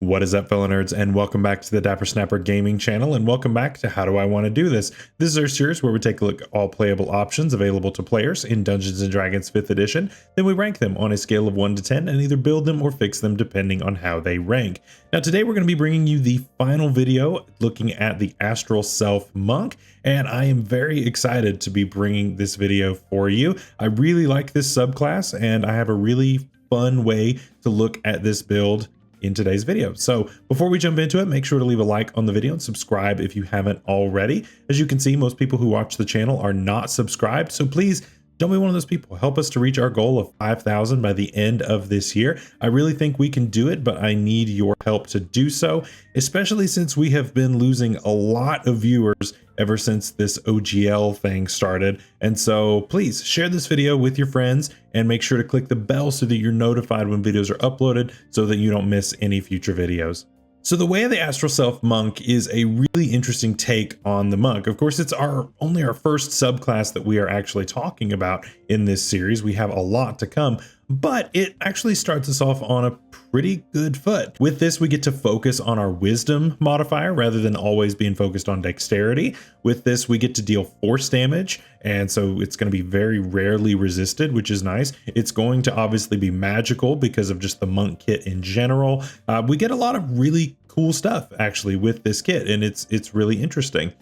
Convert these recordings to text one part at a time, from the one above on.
What is up, fellow nerds, and welcome back to the Dapper Snapper Gaming channel, and welcome back to How Do I Want to Do This? This is our series where we take a look at all playable options available to players in Dungeons & Dragons 5th edition, then we rank them on a scale of 1 to 10 and either build them or fix them depending on how they rank. Now today we're going to be bringing you the final video looking at the Astral Self Monk, and I am very excited to be bringing this video for you. I really like this subclass, and I have a really fun way to look at this build in today's video. So before we jump into it, make sure to leave a like on the video and subscribe if you haven't already. As you can see, most people who watch the channel are not subscribed, so please don't be one of those people. Help us to reach our goal of 5,000 by the end of this year. I really think we can do it, but I need your help to do so, especially since we have been losing a lot of viewers ever since this OGL thing started. And so please share this video with your friends and make sure to click the bell so that you're notified when videos are uploaded so that you don't miss any future videos. So the Way of the Astral Self Monk is a really interesting take on the monk. Of course, it's only our first subclass that we are actually talking about in this series. We have a lot to come, but it actually starts us off on a pretty good foot. With this, we get to focus on our wisdom modifier rather than always being focused on dexterity. With this, we get to deal force damage, and so it's going to be very rarely resisted, which is nice. It's going to obviously be magical because of just the monk kit in general. We get a lot of really cool stuff actually with this kit, and it's really interesting.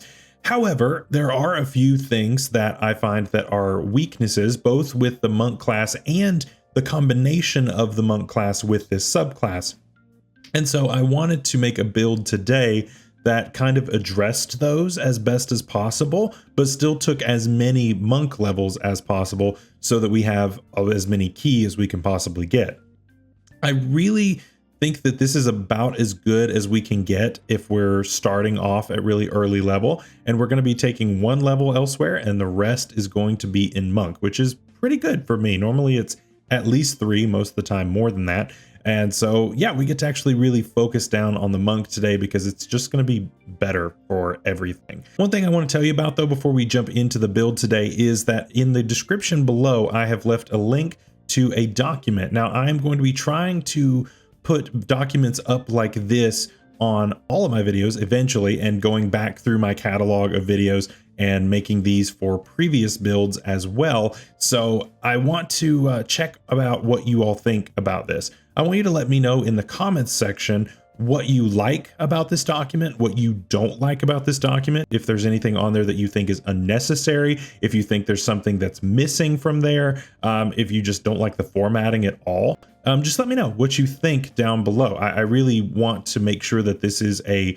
However, there are a few things that I find that are weaknesses, both with the monk class and the combination of the monk class with this subclass. And so I wanted to make a build today that kind of addressed those as best as possible, but still took as many monk levels as possible so that we have as many key as we can possibly get. I really think that this is about as good as we can get if we're starting off at really early level, and we're going to be taking one level elsewhere and the rest is going to be in monk, which is pretty good for me. Normally it's at least 3, most of the time more than that. And so yeah, we get to actually really focus down on the monk today because it's just going to be better for everything. One thing I want to tell you about though before we jump into the build today is that in the description below I have left a link to a document. Now I'm going to be trying to put documents up like this on all of my videos eventually, and going back through my catalog of videos and making these for previous builds as well. So I want to check about what you all think about this. I want you to let me know in the comments section what you like about this document, what you don't like about this document, if there's anything on there that you think is unnecessary, if you think there's something that's missing from there, if you just don't like the formatting at all. Just let me know what you think down below. I really want to make sure that this is a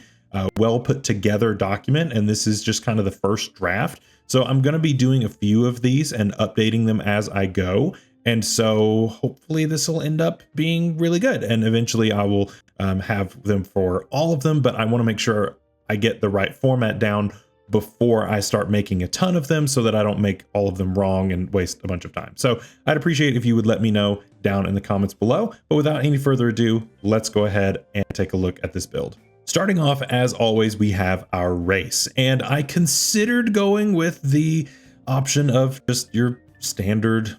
well put together document, and this is just kind of the first draft. So I'm going to be doing a few of these and updating them as I go. And so hopefully this will end up being really good. And eventually I will have them for all of them, but I want to make sure I get the right format down before I start making a ton of them so that I don't make all of them wrong and waste a bunch of time. So I'd appreciate if you would let me know down in the comments below. But without any further ado, let's go ahead and take a look at this build. Starting off, as always, we have our race. And I considered going with the option of just your standard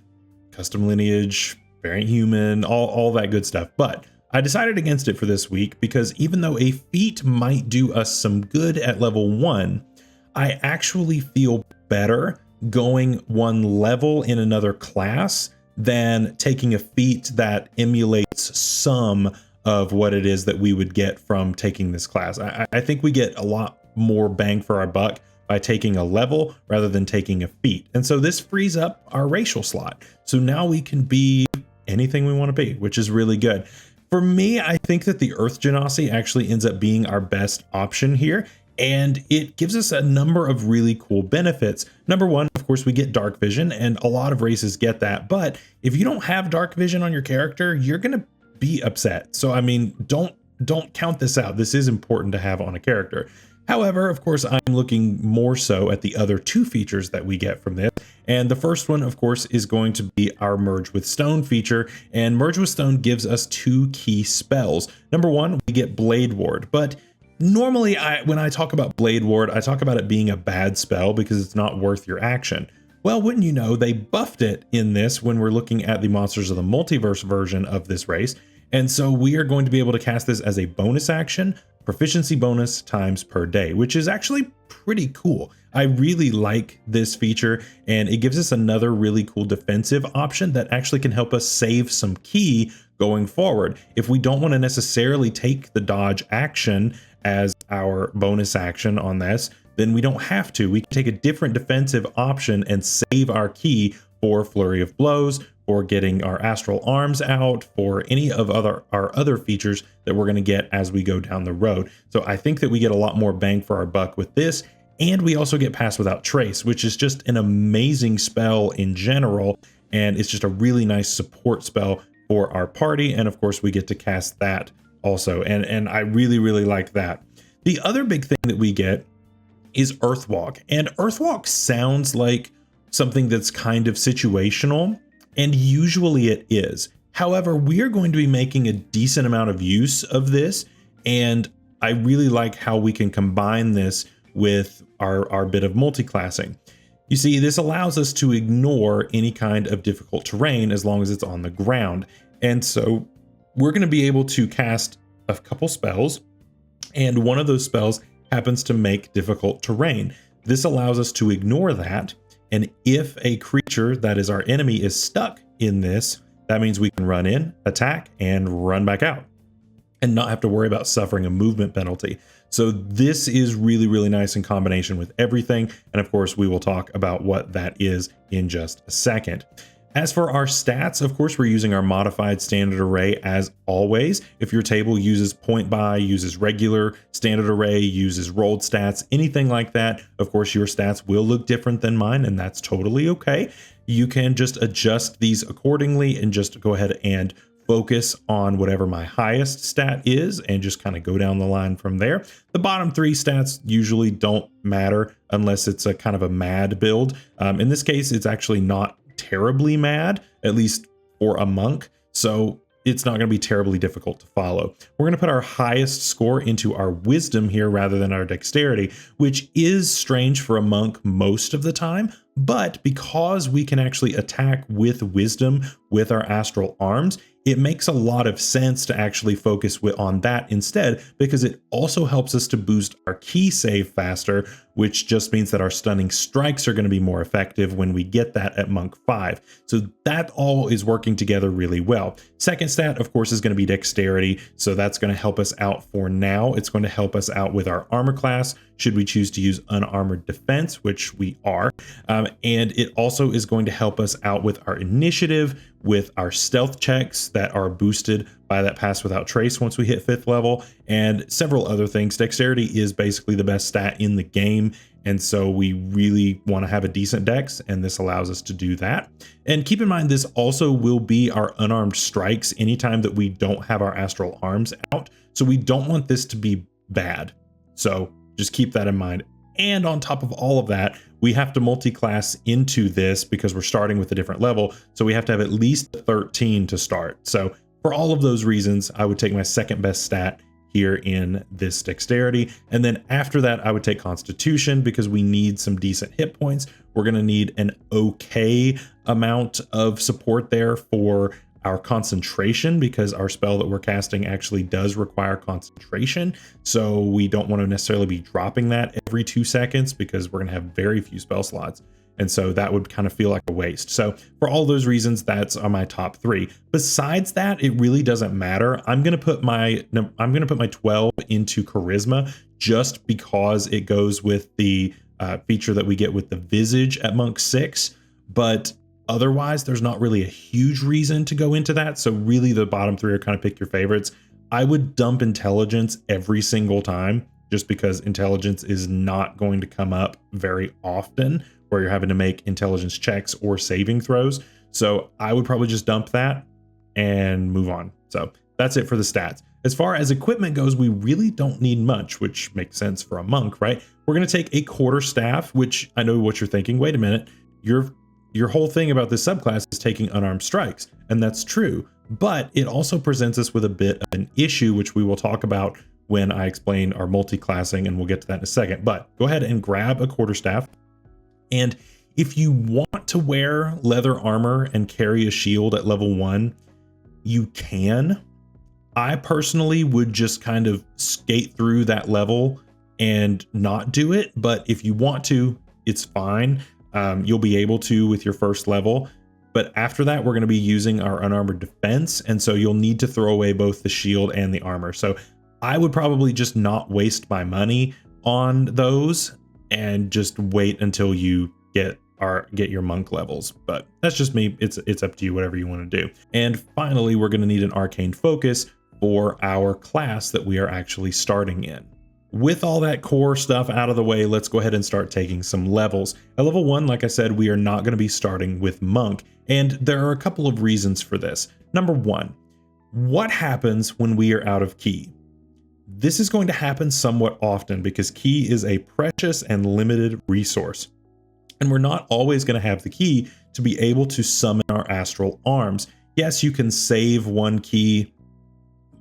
custom lineage, variant human, all that good stuff. But I decided against it for this week because even though a feat might do us some good at level 1, I actually feel better going one level in another class than taking a feat that emulates some of what it is that we would get from taking this class. I think we get a lot more bang for our buck by taking a level rather than taking a feat. And so this frees up our racial slot. So now we can be anything we want to be, which is really good. For me, I think that the Earth Genasi actually ends up being our best option here. And it gives us a number of really cool benefits. Number one, of course, we get dark vision, and a lot of races get that. But if you don't have dark vision on your character, you're going to be upset. So, I mean, don't count this out. This is important to have on a character. However, of course, I'm looking more so at the other 2 features that we get from this. And the first one, of course, is going to be our Merge with Stone feature. And Merge with Stone gives us 2 key spells. Number one, we get Blade Ward. But normally, when I talk about Blade Ward, I talk about it being a bad spell because it's not worth your action. Well, wouldn't you know, they buffed it in this when we're looking at the Monsters of the Multiverse version of this race. And so we are going to be able to cast this as a bonus action, proficiency bonus times per day, which is actually pretty cool. I really like this feature, and it gives us another really cool defensive option that actually can help us save some ki going forward. If we don't want to necessarily take the dodge action as our bonus action on this, then we don't have to. We can take a different defensive option and save our ki for Flurry of Blows, for getting our Astral Arms out, for any of our other features that we're going to get as we go down the road. So I think that we get a lot more bang for our buck with this. And we also get Pass Without Trace, which is just an amazing spell in general. And it's just a really nice support spell for our party. And of course, we get to cast that also. And I really, really like that. The other big thing that we get is Earthwalk. And Earthwalk sounds like something that's kind of situational, and usually it is. However, we are going to be making a decent amount of use of this, and I really like how we can combine this with our bit of multi-classing. You see, this allows us to ignore any kind of difficult terrain as long as it's on the ground. And so we're going to be able to cast a couple spells, and one of those spells happens to make difficult terrain. This allows us to ignore that. And if a creature that is our enemy is stuck in this, that means we can run in, attack, and run back out and not have to worry about suffering a movement penalty. So this is really, really nice in combination with everything. And of course, we will talk about what that is in just a second. As for our stats, of course, we're using our modified standard array as always. If your table uses point buy, uses regular standard array, uses rolled stats, anything like that, of course, your stats will look different than mine, and that's totally okay. You can just adjust these accordingly and just go ahead and focus on whatever my highest stat is and just kind of go down the line from there. The bottom three stats usually don't matter unless it's a kind of a mad build. In this case, it's actually not terribly mad, at least for a monk, so it's not going to be terribly difficult to follow. We're going to put our highest score into our wisdom here rather than our dexterity, which is strange for a monk most of the time, but because we can actually attack with wisdom with our astral arms, it makes a lot of sense to actually focus on that instead, because it also helps us to boost our ki save faster, which just means that our stunning strikes are going to be more effective when we get that at Monk 5. So that all is working together really well. Second stat, of course, is going to be dexterity. So that's going to help us out for now. It's going to help us out with our armor class, should we choose to use unarmored defense, which we are. And it also is going to help us out with our initiative, with our stealth checks that are boosted by that Pass Without Trace once we hit 5th level, and several other things. Dexterity is basically the best stat in the game, and so we really want to have a decent dex, and this allows us to do that. And keep in mind, this also will be our unarmed strikes anytime that we don't have our astral arms out, so we don't want this to be bad. So just keep that in mind. And on top of all of that, we have to multi-class into this because we're starting with a different level. So we have to have at least 13 to start. So for all of those reasons, I would take my second best stat here in this dexterity. And then after that, I would take Constitution because we need some decent hit points. We're going to need an okay amount of support there for our concentration, because our spell that we're casting actually does require concentration. So we don't want to necessarily be dropping that every 2 seconds because we're going to have very few spell slots. And so that would kind of feel like a waste. So for all those reasons, that's on my top 3. Besides that, it really doesn't matter. I'm going to put my 12 into charisma just because it goes with the feature that we get with the visage at Monk 6. But otherwise, there's not really a huge reason to go into that. So really the bottom 3 are kind of pick your favorites. I would dump intelligence every single time just because intelligence is not going to come up very often where you're having to make intelligence checks or saving throws. So I would probably just dump that and move on. So that's it for the stats. As far as equipment goes, we really don't need much, which makes sense for a monk, right? We're going to take a quarterstaff, which I know what you're thinking. Wait a minute, your whole thing about this subclass is taking unarmed strikes, and that's true, but it also presents us with a bit of an issue, which we will talk about when I explain our multi-classing, and we'll get to that in a second. But go ahead and grab a quarterstaff, and if you want to wear leather armor and carry a shield at level 1, you can. I personally would just kind of skate through that level and not do it. But if you want to, it's fine. You'll be able to with your first level. But after that, we're going to be using our unarmored defense. And so you'll need to throw away both the shield and the armor. So I would probably just not waste my money on those and just wait until you get your monk levels. But that's just me. It's up to you, whatever you want to do. And finally, we're going to need an arcane focus for our class that we are actually starting in. With all that core stuff out of the way, let's go ahead and start taking some levels. At level 1, like I said, we are not going to be starting with monk, and there are a couple of reasons for this. Number 1, what happens when we are out of ki? This is going to happen somewhat often because ki is a precious and limited resource, and we're not always going to have the ki to be able to summon our astral arms. Yes, you can save one ki,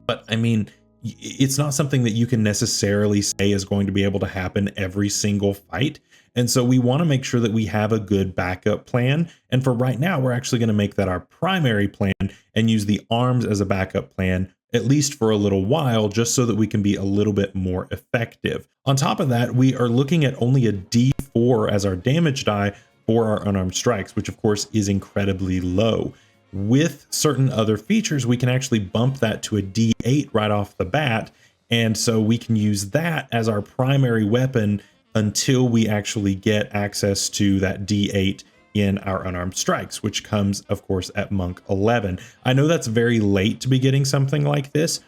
but I mean, it's not something that you can necessarily say is going to be able to happen every single fight. And so we want to make sure that we have a good backup plan. And for right now, we're actually going to make that our primary plan and use the arms as a backup plan, at least for a little while, just so that we can be a little bit more effective. On top of that, we are looking at only a D4 as our damage die for our unarmed strikes, which of course is incredibly low. With certain other features, we can actually bump that to a D8 right off the bat. And so we can use that as our primary weapon until we actually get access to that D8 in our unarmed strikes, which comes, of course, at Monk 11. I know that's very late to be getting something like this,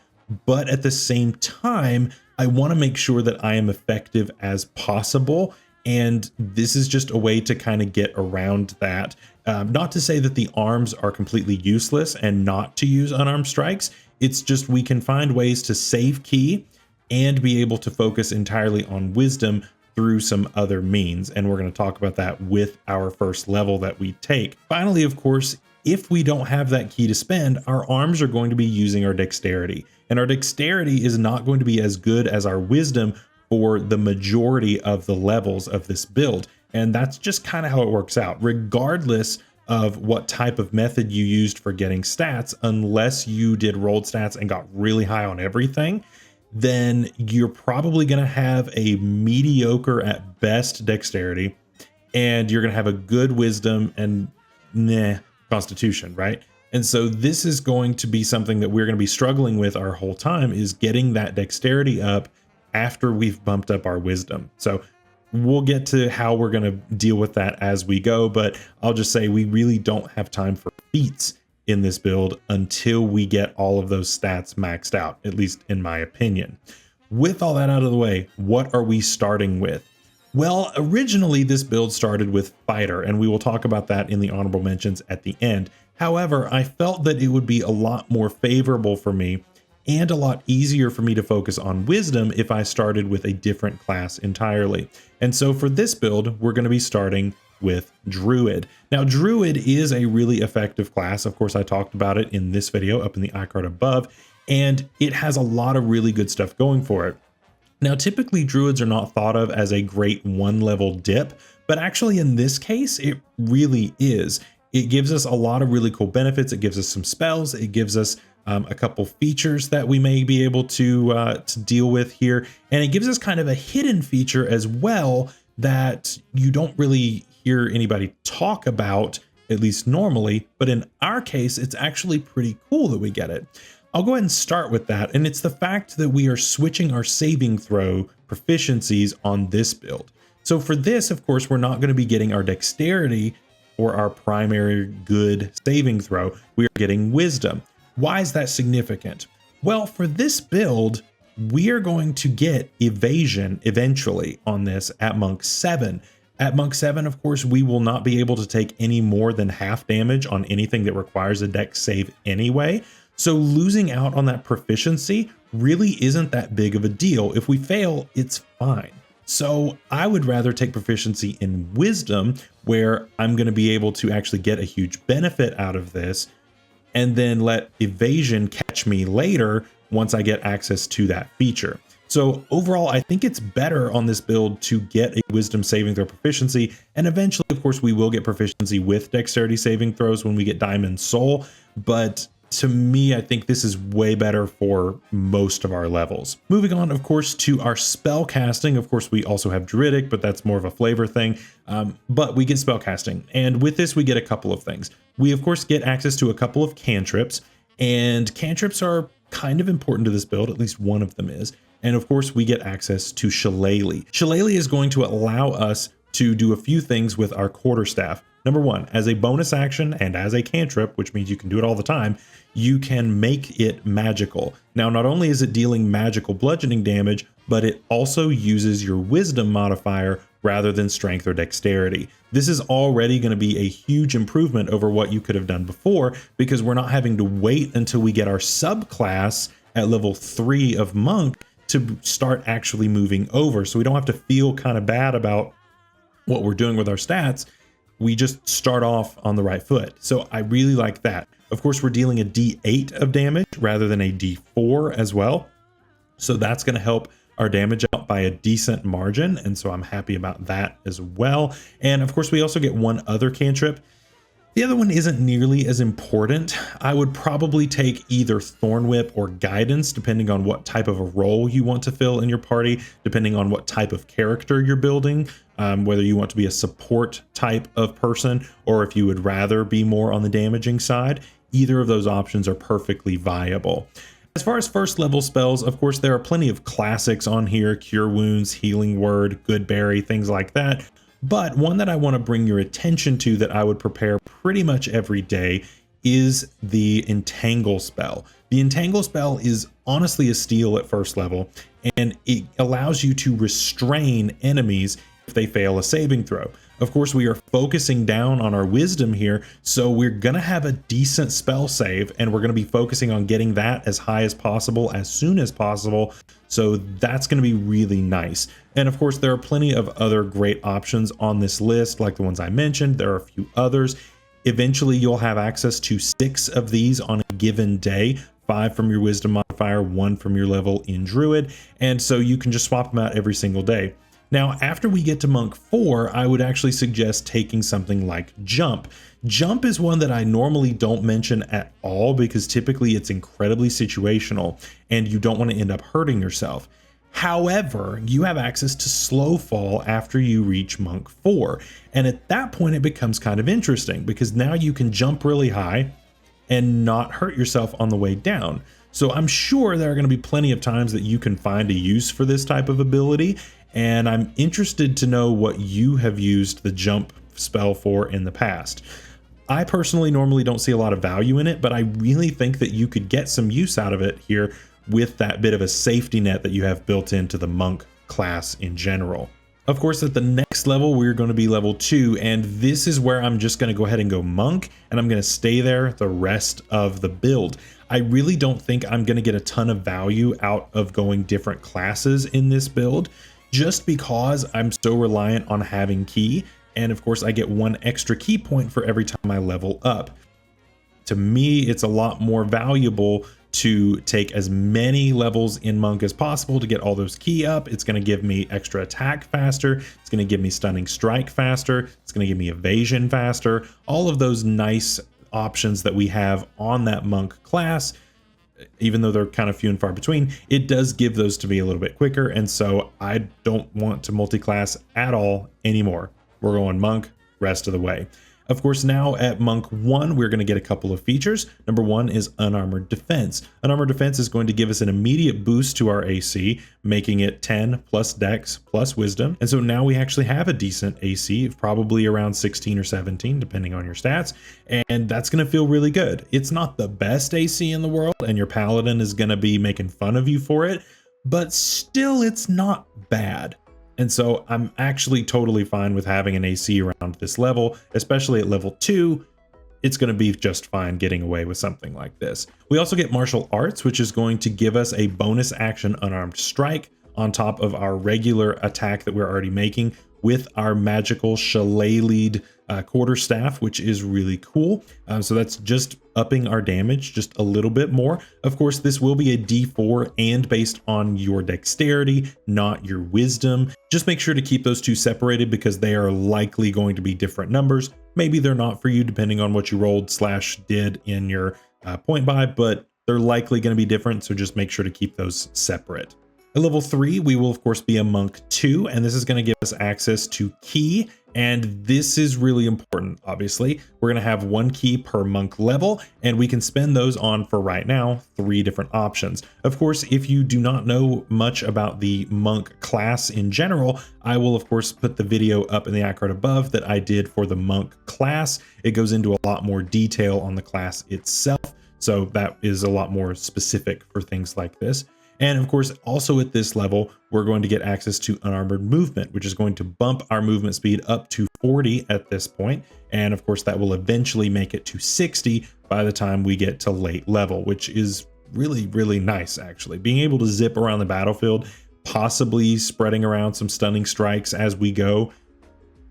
but at the same time, I want to make sure that I am effective as possible. And this is just a way to kind of get around that. Not to say that the arms are completely useless and not to use unarmed strikes. It's just we can find ways to save ki and be able to focus entirely on wisdom through some other means. And we're going to talk about that with our first level that we take. Finally, of course, if we don't have that ki to spend, our arms are going to be using our dexterity. And our dexterity is not going to be as good as our wisdom for the majority of the levels of this build. And that's just kind of how it works out, regardless of what type of method you used for getting stats. Unless you did rolled stats and got really high on everything, then you're probably going to have a mediocre at best dexterity, and you're going to have a good wisdom and constitution, right? And so this is going to be something that we're going to be struggling with our whole time, is getting that dexterity up after we've bumped up our wisdom. So we'll get to how we're going to deal with that as we go, but I'll just say we really don't have time for feats in this build until we get all of those stats maxed out, at least in my opinion. With all that out of the way, what are we starting with? Well, originally this build started with fighter, and we will talk about that in the honorable mentions at the end. However, I felt that it would be a lot more favorable for me and a lot easier for me to focus on wisdom if I started with a different class entirely. And so for this build, we're going to be starting with Druid. Now, Druid is a really effective class. Of course, I talked about it in this video up in the iCard above, and it has a lot of really good stuff going for it. Now, typically Druids are not thought of as a great one-level dip, but actually in this case, it really is. It gives us a lot of really cool benefits. It gives us some spells. It gives us a couple features that we may be able to deal with here. And it gives us kind of a hidden feature as well that you don't really hear anybody talk about, at least normally. But in our case, it's actually pretty cool that we get it. I'll go ahead and start with that. And it's the fact that we are switching our saving throw proficiencies on this build. So for this, of course, we're not going to be getting our dexterity or our primary good saving throw. We are getting wisdom. Why is that significant? Well, for this build, we are going to get evasion eventually on this at Monk 7. At Monk 7, of course, we will not be able to take any more than half damage on anything that requires a dex save anyway. So losing out on that proficiency really isn't that big of a deal. If we fail, it's fine. So I would rather take proficiency in wisdom, where I'm going to be able to actually get a huge benefit out of this, and then let evasion catch me later once I get access to that feature. So overall, I think it's better on this build to get a wisdom saving throw proficiency. And eventually, of course, we will get proficiency with dexterity saving throws when we get Diamond Soul. But to me, I think this is way better for most of our levels. Moving on, of course, to our spell casting. Of course, we also have Druidic, but that's more of a flavor thing. But we get spell casting. And with this, we get a couple of things. We, of course, get access to a couple of cantrips. And cantrips are kind of important to this build, at least one of them is. And of course, we get access to Shillelagh. Shillelagh is going to allow us to do a few things with our quarterstaff. Number one, as a bonus action and as a cantrip, which means you can do it all the time, you can make it magical. Now, not only is it dealing magical bludgeoning damage, but it also uses your wisdom modifier rather than strength or dexterity. This is already going to be a huge improvement over what you could have done before, because we're not having to wait until we get our subclass at level 3 of monk to start actually moving over. So we don't have to feel kind of bad about what we're doing with our stats. We just start off on the right foot. So I really like that. Of course, we're dealing a D8 of damage rather than a D4 as well. So that's going to help our damage out by a decent margin. And so I'm happy about that as well. And of course, we also get one other cantrip. The other one isn't nearly as important. I would probably take either Thorn Whip or Guidance, depending on what type of a role you want to fill in your party, depending on what type of character you're building, whether you want to be a support type of person, or if you would rather be more on the damaging side. Either of those options are perfectly viable. As far as first level spells, of course, there are plenty of classics on here: Cure Wounds, Healing Word, Good Berry, things like that. But one that I want to bring your attention to that I would prepare pretty much every day is the Entangle spell. The Entangle spell is honestly a steal at first level, and it allows you to restrain enemies if they fail a saving throw. Of course, we are focusing down on our wisdom here, so we're going to have a decent spell save, and we're going to be focusing on getting that as high as possible, as soon as possible. So that's going to be really nice. And of course, there are plenty of other great options on this list, like the ones I mentioned. There are a few others. Eventually, you'll have access to 6 of these on a given day. 5 from your wisdom modifier, 1 from your level in Druid. And so you can just swap them out every single day. Now, after we get to Monk 4, I would actually suggest taking something like Jump. Jump is one that I normally don't mention at all, because typically it's incredibly situational and you don't want to end up hurting yourself. However, you have access to Slow Fall after you reach Monk 4. And at that point, it becomes kind of interesting, because now you can jump really high and not hurt yourself on the way down. So I'm sure there are going to be plenty of times that you can find a use for this type of ability. And I'm interested to know what you have used the jump spell for in the past. I personally normally don't see a lot of value in it, but I really think that you could get some use out of it here with that bit of a safety net that you have built into the monk class in general. Of course, at the next level, we're going to be level 2, and this is where I'm just going to go ahead and go monk, and I'm going to stay there the rest of the build. I really don't think I'm going to get a ton of value out of going different classes in this build, just because I'm so reliant on having key. And of course, I get 1 extra key point for every time I level up. To me, it's a lot more valuable to take as many levels in monk as possible to get all those key up. It's going to give me extra attack faster. It's going to give me stunning strike faster. It's going to give me evasion faster. All of those nice options that we have on that monk class, even though they're kind of few and far between, it does give those to me a little bit quicker. And so I don't want to multi-class at all anymore. We're going monk rest of the way. Of course, now at Monk 1, we're going to get a couple of features. Number 1 is Unarmored Defense. Unarmored Defense is going to give us an immediate boost to our AC, making it 10 plus Dex plus Wisdom. And so now we actually have a decent AC, probably around 16 or 17, depending on your stats. And that's going to feel really good. It's not the best AC in the world, and your Paladin is going to be making fun of you for it, but still, it's not bad. And so I'm actually totally fine with having an AC around this level, especially at level 2. It's going to be just fine getting away with something like this. We also get Martial Arts, which is going to give us a bonus action unarmed strike on top of our regular attack that we're already making with our magical Shillelagh quarterstaff, which is really cool. So that's just upping our damage just a little bit more. Of course, this will be a D4 and based on your dexterity, not your wisdom. Just make sure to keep those two separated because they are likely going to be different numbers. Maybe they're not for you depending on what you rolled / did in your point by, but they're likely going to be different, so just make sure to keep those separate. At level 3, we will of course be a monk 2, and this is going to give us access to key, and this is really important. Obviously, we're going to have 1 key per monk level, and we can spend those on, for right now, 3 different options. Of course, if you do not know much about the monk class in general, I will of course put the video up in the icon above that I did for the monk class. It goes into a lot more detail on the class itself, so that is a lot more specific for things like this. And of course, also at this level, we're going to get access to unarmored movement, which is going to bump our movement speed up to 40 at this point. And of course, that will eventually make it to 60 by the time we get to late level, which is really, really nice, actually. Being able to zip around the battlefield, possibly spreading around some stunning strikes as we go,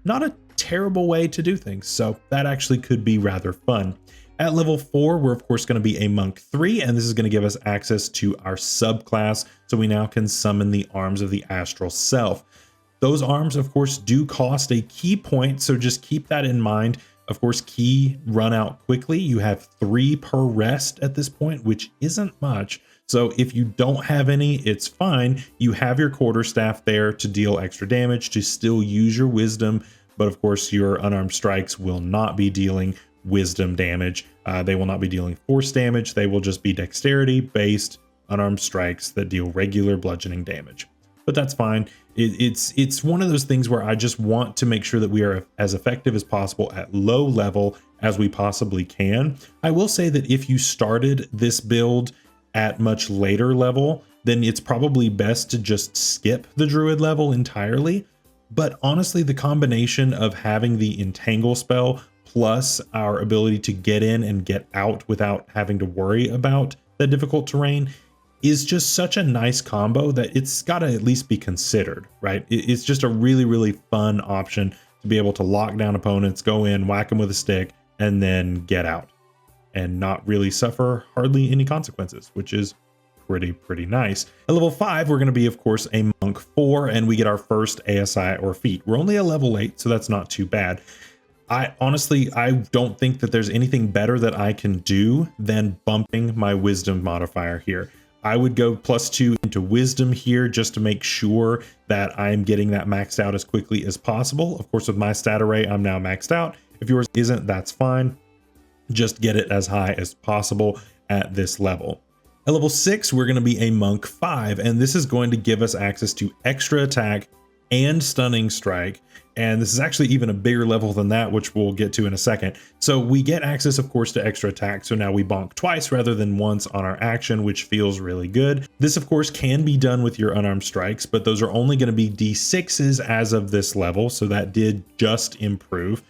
not a terrible way to do things. So that actually could be rather fun. At level 4, we're of course going to be a monk 3, and this is going to give us access to our subclass, so we now can summon the arms of the astral self. Those arms, of course, do cost a key point, so just keep that in mind. Of course, key run out quickly. You have 3 per rest at this point, which isn't much. So if you don't have any, it's fine. You have your quarterstaff there to deal extra damage, to still use your wisdom, but of course your unarmed strikes will not be dealing wisdom damage. They will not be dealing force damage. They will just be dexterity based unarmed strikes that deal regular bludgeoning damage. But that's fine. It's one of those things where I just want to make sure that we are as effective as possible at low level as we possibly can. I will say that if you started this build at much later level, then it's probably best to just skip the druid level entirely. But honestly, the combination of having the entangle spell plus our ability to get in and get out without having to worry about the difficult terrain is just such a nice combo that it's got to at least be considered, right? It's just a really, really fun option to be able to lock down opponents, go in, whack them with a stick, and then get out and not really suffer hardly any consequences, which is pretty nice. At level 5, we're going to be, of course, a monk 4, and we get our first ASI or feat. We're only a level 8, so that's not too bad. I don't think that there's anything better that I can do than bumping my wisdom modifier here. I would go +2 into wisdom here just to make sure that I'm getting that maxed out as quickly as possible. Of course, with my stat array, I'm now maxed out. If yours isn't, that's fine. Just get it as high as possible at this level. At level 6, we're going to be a monk 5, and this is going to give us access to extra attack and stunning strike. And this is actually even a bigger level than that, which we'll get to in a second. So we get access, of course, to extra attack. So now we bonk twice rather than once on our action, which feels really good. This, of course, can be done with your unarmed strikes, but those are only going to be D6s as of this level. So that did just improve.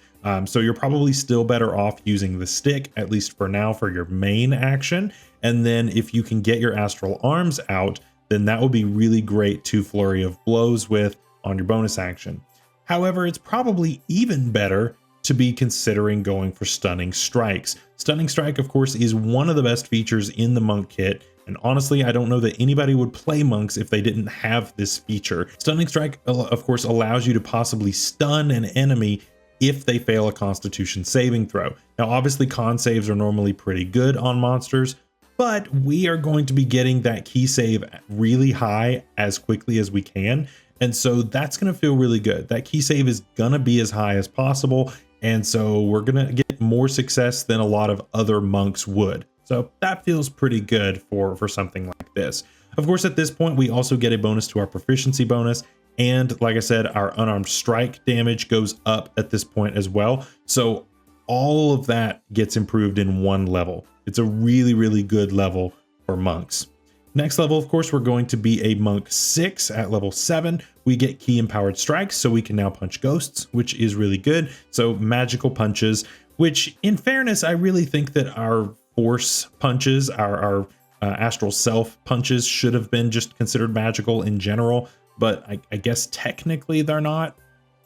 So you're probably still better off using the stick, at least for now, for your main action. And then if you can get your Astral Arms out, then that will be really great to Flurry of Blows with on your bonus action. However, it's probably even better to be considering going for Stunning Strikes. Stunning Strike, of course, is one of the best features in the Monk kit, and honestly, I don't know that anybody would play Monks if they didn't have this feature. Stunning Strike, of course, allows you to possibly stun an enemy if they fail a Constitution saving throw. Now, obviously, con saves are normally pretty good on monsters, but we are going to be getting that key save really high as quickly as we can. And so that's going to feel really good. That key save is going to be as high as possible. And so we're going to get more success than a lot of other monks would. So that feels pretty good for something like this. Of course, at this point, we also get a bonus to our proficiency bonus. And like I said, our unarmed strike damage goes up at this point as well. So all of that gets improved in one level. It's a really, really good level for monks. Next level, of course, we're going to be a monk 6 at level 7. We get key empowered strikes, so we can now punch ghosts, which is really good. So magical punches, which in fairness, I really think that our force punches, our astral self punches should have been just considered magical in general, but I guess technically they're not.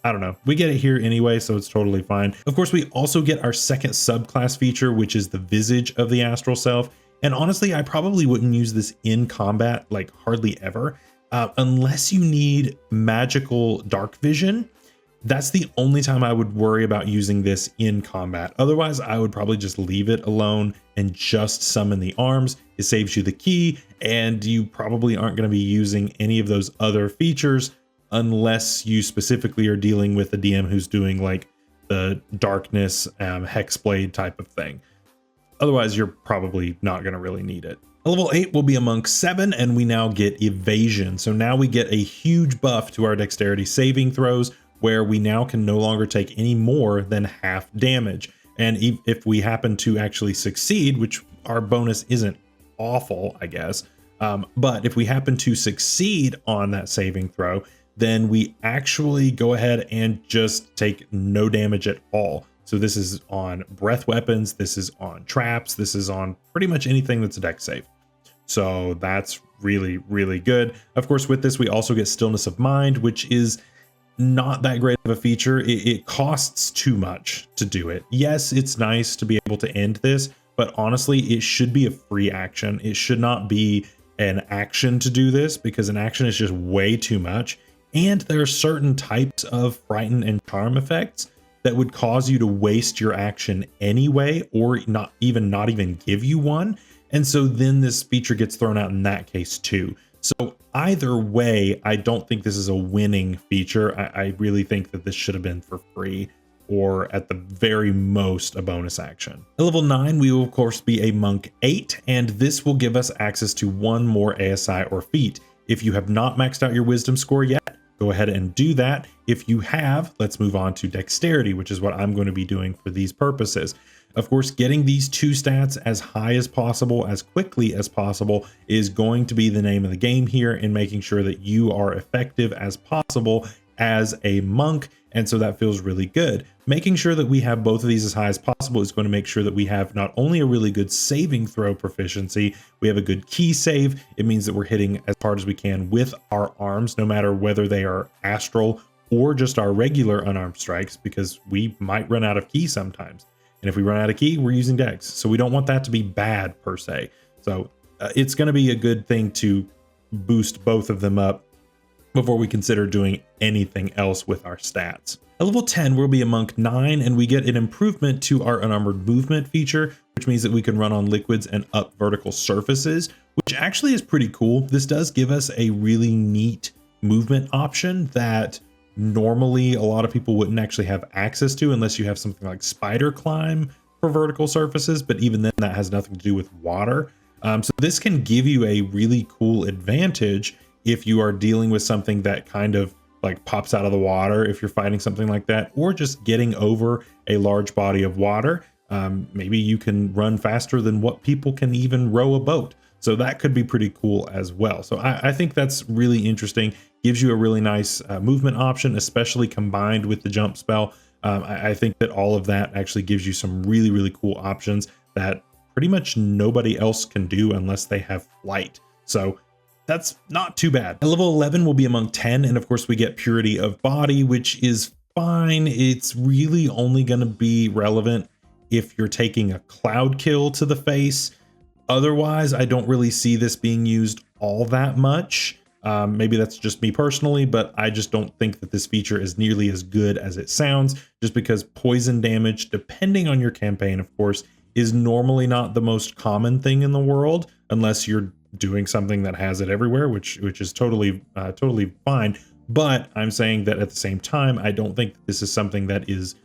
I don't know. We get it here anyway, so it's totally fine. Of course, we also get our second subclass feature, which is the visage of the astral self. And honestly, I probably wouldn't use this in combat, like hardly ever, unless you need magical dark vision. That's the only time I would worry about using this in combat. Otherwise, I would probably just leave it alone and just summon the arms. It saves you the key, and you probably aren't going to be using any of those other features unless you specifically are dealing with a DM who's doing like the darkness hexblade type of thing. Otherwise, you're probably not going to really need it. A level 8 will be a monk 7, and we now get evasion. So now we get a huge buff to our dexterity saving throws, where we now can no longer take any more than half damage. And if we happen to actually succeed, which our bonus isn't awful, I guess, but if we happen to succeed on that saving throw, then we actually go ahead and just take no damage at all. So this is on breath weapons, this is on traps, this is on pretty much anything that's a dex save. So that's really, really good. Of course, with this, we also get stillness of mind, which is not that great of a feature. It costs too much to do it. Yes, it's nice to be able to end this, but honestly, it should be a free action. It should not be an action to do this, because an action is just way too much. And there are certain types of frighten and charm effects that would cause you to waste your action anyway, or not even give you one. And so then this feature gets thrown out in that case too. So either way, I don't think this is a winning feature. I really think that this should have been for free, or at the very most a bonus action. At level 9, we will of course be a monk 8, and this will give us access to one more ASI or feat. If you have not maxed out your wisdom score yet, go ahead and do that. If you have, let's move on to dexterity, which is what I'm going to be doing for these purposes. Of course, getting these two stats as high as possible, as quickly as possible, is going to be the name of the game here, in making sure that you are effective as possible as a monk. And so that feels really good. Making sure that we have both of these as high as possible is going to make sure that we have not only a really good saving throw proficiency, we have a good key save. It means that we're hitting as hard as we can with our arms, no matter whether they are astral or just our regular unarmed strikes, because we might run out of key sometimes. And if we run out of key, we're using dex. So we don't want that to be bad per se. So it's going to be a good thing to boost both of them up before we consider doing anything else with our stats. At level 10, we'll be a monk 9, and we get an improvement to our unarmored movement feature, which means that we can run on liquids and up vertical surfaces, which actually is pretty cool. This does give us a really neat movement option that normally a lot of people wouldn't actually have access to unless you have something like spider climb for vertical surfaces, but even then that has nothing to do with water. So this can give you a really cool advantage if you are dealing with something that kind of like pops out of the water, if you're fighting something like that, or just getting over a large body of water. Maybe you can run faster than what people can even row a boat. So that could be pretty cool as well. So I think that's really interesting. Gives you a really nice movement option, especially combined with the jump spell. I think that all of that actually gives you some really, really cool options that pretty much nobody else can do unless they have flight. So that's not too bad. At level 11, we'll be a monk 10, and of course we get purity of body, which is fine. It's really only going to be relevant if you're taking a cloud kill to the face. Otherwise, I don't really see this being used all that much. Maybe that's just me personally, but I just don't think that this feature is nearly as good as it sounds, just because poison damage, depending on your campaign, of course, is normally not the most common thing in the world, unless you're doing something that has it everywhere, which is totally fine. But I'm saying that at the same time, I don't think this is something that is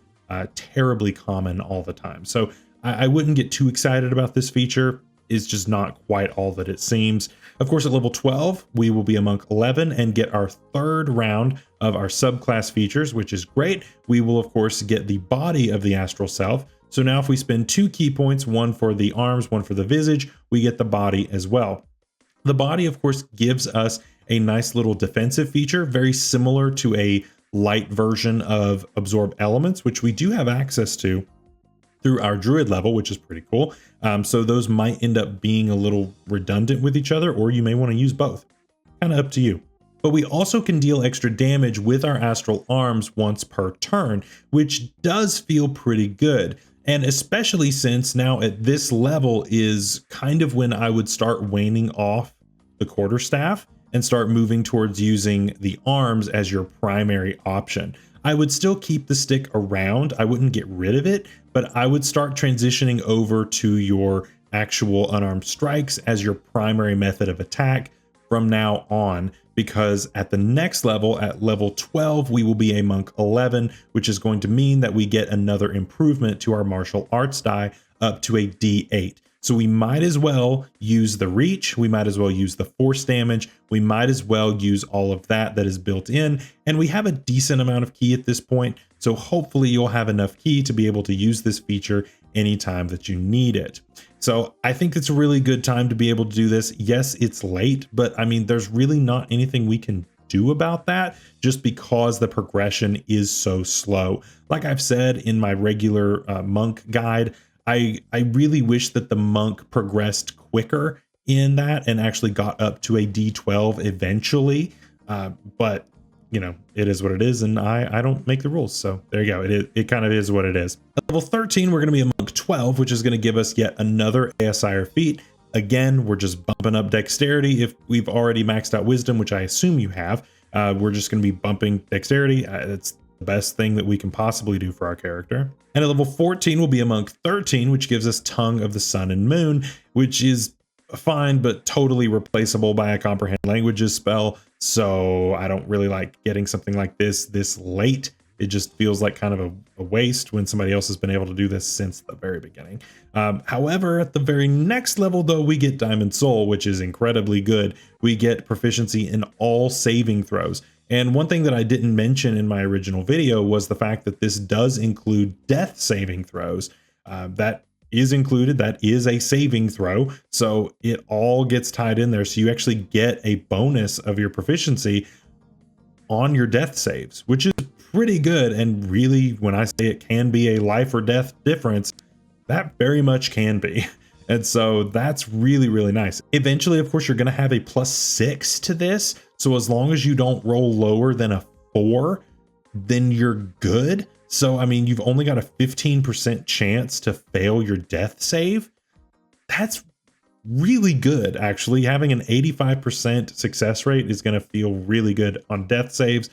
terribly common all the time. So I wouldn't get too excited about this feature. It's just not quite all that it seems. Of course, at level 12, we will be a monk 11 and get our third round of our subclass features, which is great. We will, of course, get the body of the astral self. So now if we spend 2 key points, one for the arms, one for the visage, we get the body as well. The body, of course, gives us a nice little defensive feature, very similar to a light version of absorb elements, which we do have access to through our druid level, which is pretty cool. So those might end up being a little redundant with each other, or you may want to use both. Kind of up to you. But we also can deal extra damage with our astral arms once per turn, which does feel pretty good. And especially since now at this level is kind of when I would start waning off the quarterstaff. and start moving towards using the arms as your primary option. I would still keep the stick around. I wouldn't get rid of it, but I would start transitioning over to your actual unarmed strikes as your primary method of attack from now on, because at the next level, at level 12, we will be a monk 11, which is going to mean that we get another improvement to our martial arts die up to a D8. So we might as well use the reach, we might as well use the force damage, we might as well use all of that is built in, and we have a decent amount of ki at this point, so hopefully you'll have enough ki to be able to use this feature anytime that you need it. So I think it's a really good time to be able to do this. Yes, it's late, but I mean, there's really not anything we can do about that just because the progression is so slow. Like I've said in my regular monk guide, I really wish that the monk progressed quicker in that and actually got up to a D12 eventually. But you know, it is what it is, and I don't make the rules. So there you go. It kind of is what it is. At level 13, we're going to be a monk 12, which is going to give us yet another ASI feat. Again, we're just bumping up dexterity. If we've already maxed out wisdom, which I assume you have, we're just going to be bumping dexterity. It's the best thing that we can possibly do for our character. And at level 14 will be a monk 13, which gives us Tongue of the Sun and Moon, which is fine, but totally replaceable by a comprehend languages spell. So I don't really like getting something like this late. It just feels like kind of a waste when somebody else has been able to do this since the very beginning. However, at the very next level, though, we get Diamond Soul, which is incredibly good. We get proficiency in all saving throws. And one thing that I didn't mention in my original video was the fact that this does include death saving throws. That is included. That is a saving throw. So it all gets tied in there. So you actually get a bonus of your proficiency on your death saves, which is pretty good. And really, when I say it can be a life or death difference, that very much can be. And so that's really, really nice. Eventually, of course, you're going to have a +6 to this. So as long as you don't roll lower than a 4, then you're good. So, I mean, you've only got a 15% chance to fail your death save. That's really good, actually. Having an 85% success rate is going to feel really good on death saves.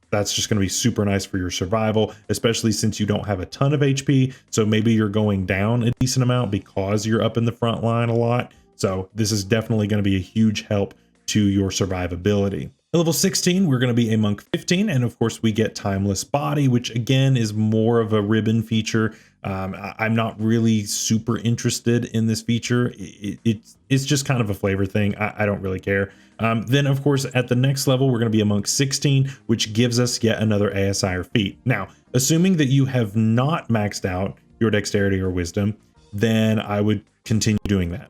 That's just going to be super nice for your survival, especially since you don't have a ton of HP. So maybe you're going down a decent amount because you're up in the front line a lot. So this is definitely going to be a huge help to your survivability. At level 16, we're going to be a monk 15, and of course we get Timeless Body, which again is more of a ribbon feature. I'm not really super interested in this feature. It's just kind of a flavor thing. I don't really care. Then of course at the next level, we're going to be a monk 16, which gives us yet another ASI or feat. Now, assuming that you have not maxed out your dexterity or wisdom, then I would continue doing that.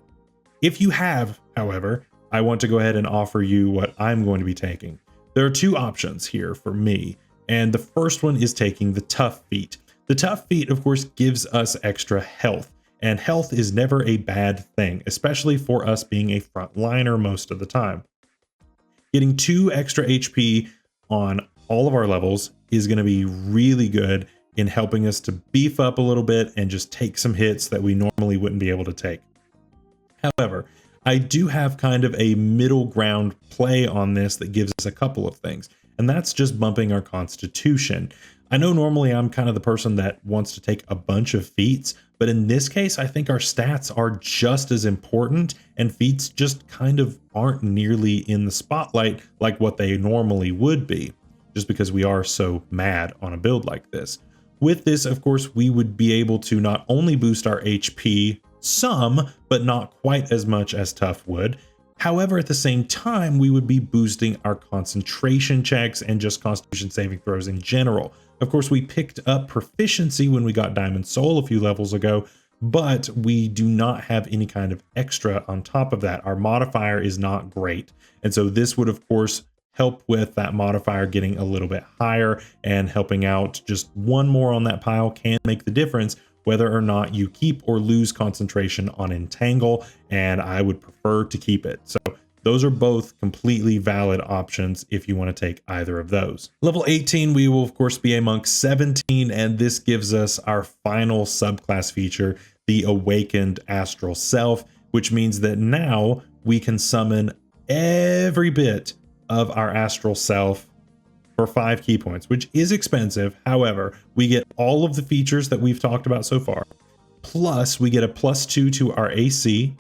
If you have, however, I want to go ahead and offer you what I'm going to be taking. There are two options here for me, and the first one is taking the tough feat. The tough feat, of course, gives us extra health, and health is never a bad thing, especially for us being a frontliner most of the time. Getting 2 extra HP on all of our levels is going to be really good in helping us to beef up a little bit and just take some hits that we normally wouldn't be able to take. However, I do have kind of a middle ground play on this that gives us a couple of things, and that's just bumping our constitution. I know normally I'm kind of the person that wants to take a bunch of feats, but in this case, I think our stats are just as important, and feats just kind of aren't nearly in the spotlight like what they normally would be, just because we are so mad on a build like this. With this, of course, we would be able to not only boost our HP some, but not quite as much as tough would. However, at the same time, we would be boosting our concentration checks and just constitution saving throws in general. Of course, we picked up proficiency when we got Diamond Soul a few levels ago, but we do not have any kind of extra on top of that. Our modifier is not great. And so this would, of course, help with that modifier getting a little bit higher, and helping out just one more on that pile can make the difference whether or not you keep or lose concentration on Entangle, and I would prefer to keep it. So those are both completely valid options if you want to take either of those. Level 18, we will of course be a monk 17, and this gives us our final subclass feature, the Awakened Astral Self, which means that now we can summon every bit of our astral self for 5 key points, which is expensive. However, we get all of the features that we've talked about so far. Plus, we get a +2 to our AC,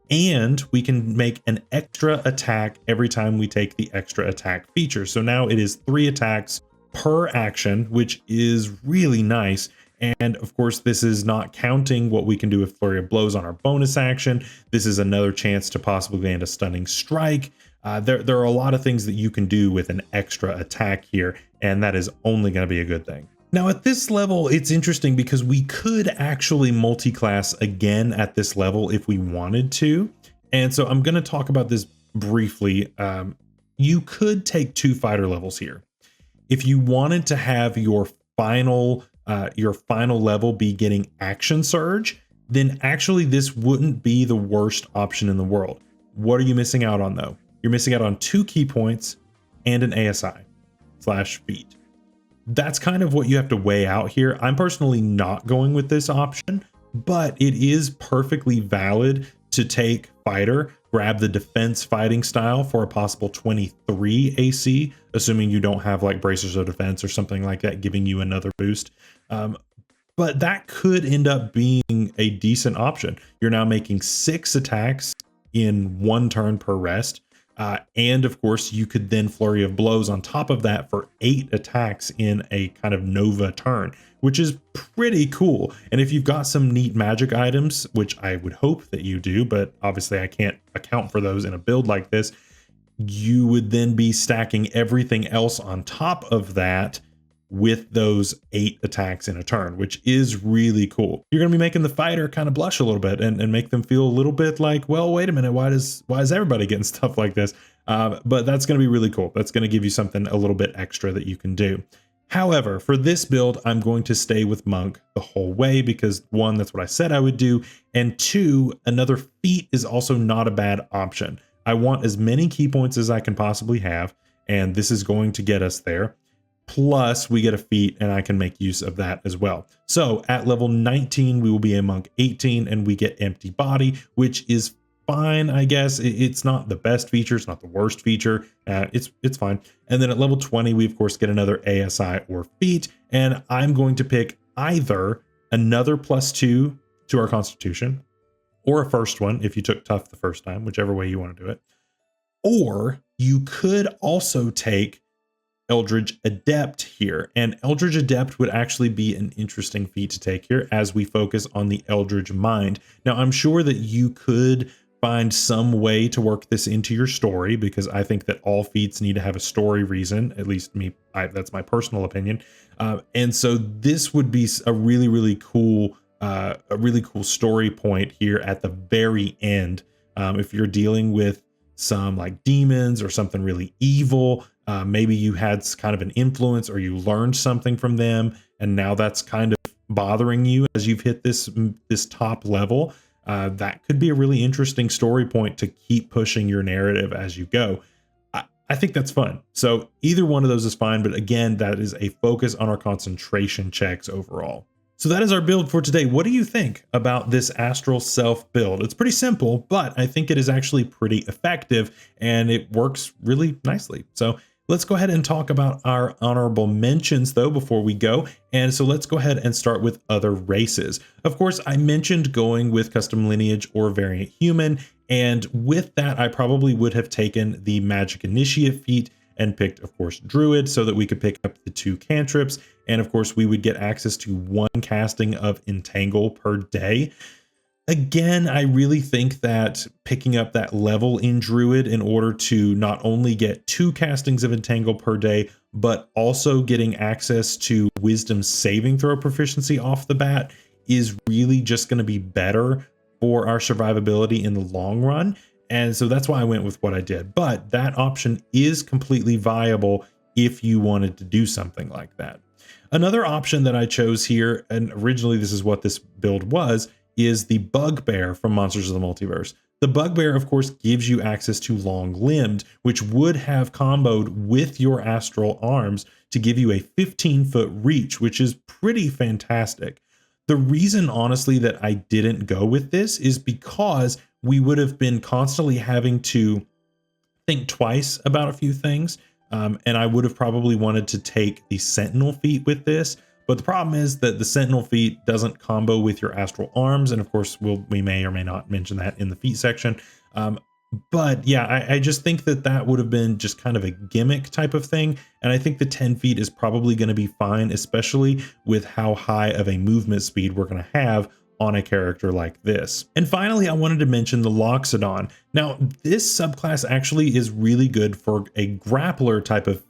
and we can make an extra attack every time we take the extra attack feature. So now it is 3 attacks per action, which is really nice. And of course, this is not counting what we can do with Flurry of Blows on our bonus action. This is another chance to possibly land a stunning strike. There are a lot of things that you can do with an extra attack here, and that is only going to be a good thing. Now at this level, it's interesting because we could actually multi-class again at this level if we wanted to. And so I'm going to talk about this briefly. You could take 2 fighter levels here. If you wanted to have your final level be getting Action Surge, then actually this wouldn't be the worst option in the world. What are you missing out on though? You're missing out on 2 key points and an ASI/feat. That's kind of what you have to weigh out here. I'm personally not going with this option, but it is perfectly valid to take fighter, grab the defense fighting style for a possible 23 AC, assuming you don't have like bracers of defense or something like that, giving you another boost. But that could end up being a decent option. You're now making 6 attacks in 1 turn per rest. And of course, you could then Flurry of Blows on top of that for 8 attacks in a kind of Nova turn, which is pretty cool. And if you've got some neat magic items, which I would hope that you do, but obviously I can't account for those in a build like this, you would then be stacking everything else on top of that with those 8 attacks in a turn, which is really cool. You're going to be making the fighter kind of blush a little bit and make them feel a little bit like, well, wait a minute, why is everybody getting stuff like this? But that's going to be really cool. That's going to give you something a little bit extra that you can do. However, for this build, I'm going to stay with Monk the whole way because 1, that's what I said I would do. And 2, another feat is also not a bad option. I want as many key points as I can possibly have, and this is going to get us there. Plus we get a feat and I can make use of that as well. So at level 19, we will be a Monk 18 and we get Empty Body, which is fine, I guess. It's not the best feature. It's not the worst feature. It's fine. And then at level 20, we of course get another ASI or feat. And I'm going to pick either another +2 to our Constitution or a first one if you took tough the first time, whichever way you want to do it. Or you could also take Eldritch Adept here, and Eldritch Adept would actually be an interesting feat to take here as we focus on the Eldritch Mind. Now, I'm sure that you could find some way to work this into your story because I think that all feats need to have a story reason, at least that's my personal opinion. And so this would be a really cool story point here at the very end. If you're dealing with some like demons or something really evil, maybe you had kind of an influence or you learned something from them and now that's kind of bothering you as you've hit this top level. That could be a really interesting story point to keep pushing your narrative as you go. I think that's fun. So either one of those is fine, but again, that is a focus on our concentration checks overall. So that is our build for today. What do you think about this Astral Self build? It's pretty simple, but I think it is actually pretty effective and it works really nicely. So let's go ahead and talk about our honorable mentions though before we go. And so let's go ahead and start with other races. Of course, I mentioned going with custom lineage or variant human. And with that, I probably would have taken the Magic Initiate feat and picked, of course, Druid so that we could pick up the 2 cantrips. And of course, we would get access to 1 casting of Entangle per day. Again, I really think that picking up that level in Druid in order to not only get 2 castings of Entangle per day, but also getting access to Wisdom saving throw proficiency off the bat is really just going to be better for our survivability in the long run. And so that's why I went with what I did. But that option is completely viable if you wanted to do something like that. Another option that I chose here, and originally this is what this build was, is the Bugbear from Monsters of the Multiverse. The Bugbear, of course, gives you access to Long Limbed, which would have comboed with your Astral Arms to give you a 15-foot reach, which is pretty fantastic. The reason, honestly, that I didn't go with this is because we would have been constantly having to think twice about a few things. And I would have probably wanted to take the Sentinel feat with this. But the problem is that the Sentinel feat doesn't combo with your Astral Arms. And of course, we may or may not mention that in the feat section. But yeah, I just think that that would have been just kind of a gimmick type of thing. And I think the 10 feet is probably going to be fine, especially with how high of a movement speed we're going to have on a character like this. And finally, I wanted to mention the Loxodon. Now, this subclass actually is really good for a grappler type of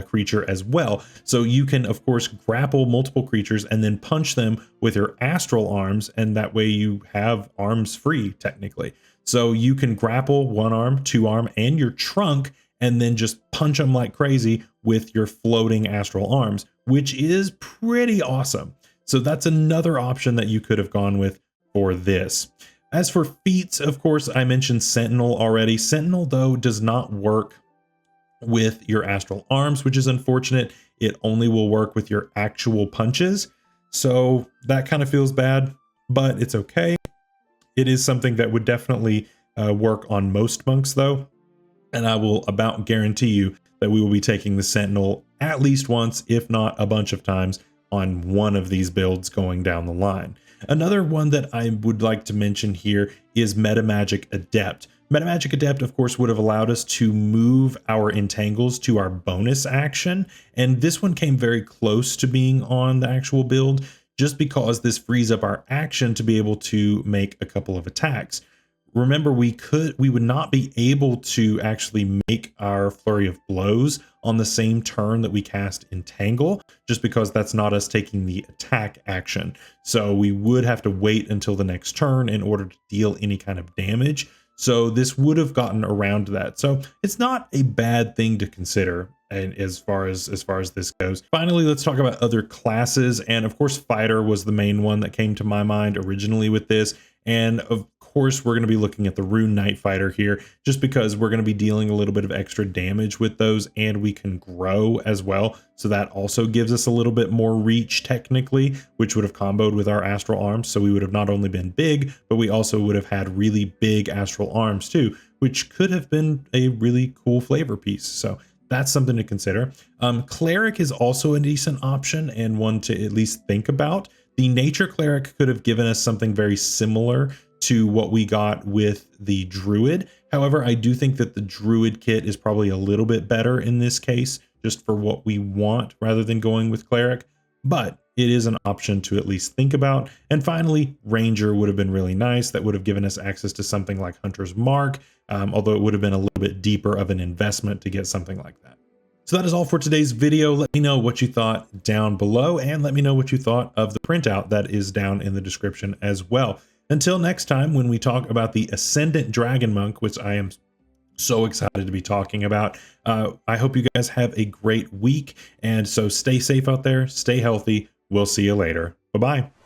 creature as well. So you can, of course, grapple multiple creatures and then punch them with your Astral Arms, and that way you have arms free, technically. So you can grapple one arm, two arm, and your trunk, and then just punch them like crazy with your floating Astral Arms, which is pretty awesome. So that's another option that you could have gone with for this. As for feats, of course, I mentioned Sentinel already. Sentinel, though, does not work with your Astral Arms, which is unfortunate. It only will work with your actual punches. So that kind of feels bad, but it's okay. It is something that would definitely work on most monks, though. And I will about guarantee you that we will be taking the Sentinel at least once, if not a bunch of times, on one of these builds going down the line. Another one that I would like to mention here is Metamagic Adept. Metamagic Adept, of course, would have allowed us to move our entangles to our bonus action. And this one came very close to being on the actual build, just because this frees up our action to be able to make a couple of attacks. Remember, we would not be able to actually make our flurry of blows on the same turn that we cast Entangle, just because that's not us taking the attack action. So we would have to wait until the next turn in order to deal any kind of damage. So this would have gotten around that. So it's not a bad thing to consider. And as far as this goes, finally, let's talk about other classes. And of course, Fighter was the main one that came to my mind originally with this. And of course, we're going to be looking at the Rune Knight Fighter here, just because we're going to be dealing a little bit of extra damage with those, and we can grow as well. So that also gives us a little bit more reach technically, which would have comboed with our Astral Arms. So we would have not only been big, but we also would have had really big Astral Arms too, which could have been a really cool flavor piece. So that's something to consider. Cleric is also a decent option and one to at least think about. The Nature Cleric could have given us something very similar to what we got with the Druid. However, I do think that the Druid kit is probably a little bit better in this case, just for what we want rather than going with Cleric. But it is an option to at least think about. And finally, Ranger would have been really nice. That would have given us access to something like Hunter's Mark, although it would have been a little bit deeper of an investment to get something like that. So that is all for today's video. Let me know what you thought down below, and let me know what you thought of the printout that is down in the description as well. Until next time, when we talk about the Ascendant Dragon Monk, which I am so excited to be talking about, I hope you guys have a great week. And so stay safe out there, stay healthy. We'll see you later. Bye-bye.